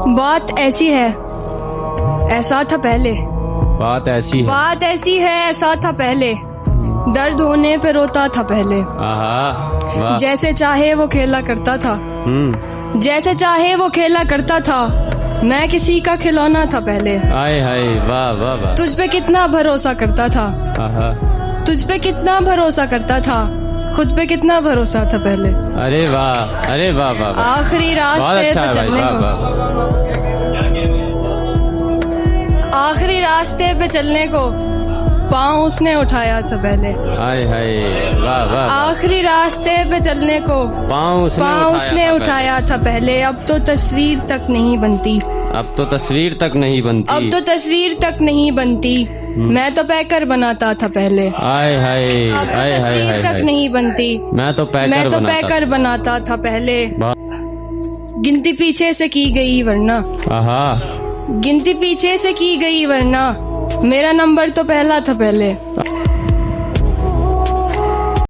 बात ऐसी है ऐसा था पहले, बात ऐसी है। बात ऐसी है ऐसा था पहले, दर्द होने पे रोता था पहले। आहा, वाह। जैसे चाहे वो खेला करता था, जैसे चाहे वो खेला करता था, मैं किसी का खिलौना था पहले। आए हाय, वाह वाह वाह। तुझ पे कितना भरोसा करता था, आहा, तुझ पे कितना भरोसा करता था, खुद पे कितना भरोसा था पहले। अरे वाह, अरे वाह वाह वाह। आखिरी बहुत रास्ते अच्छा पे है भाई, चलने वाह को, वाह वाह। आखिरी रास्ते पे चलने को पाँव उसने उठाया था पहले। आए हाय, वाह वाह वाह। आखिरी रास्ते पे चलने को पाँव उसने उठाया था पहले। अब तो तस्वीर तक नहीं बनती, अब तो तस्वीर तक नहीं बनती, अब तो तस्वीर तक नहीं बनती, मैं तो पैकर बनाता था पहले। आए हाय, अब तो आए हाय तस्वीर हाय तक हाय। नहीं बनती, मैं तो पैकर बनाता था पहले। गिनती पीछे से की गई वरना, आहा, गिनती पीछे से की गई वरना, मेरा नंबर तो पहला था पहले।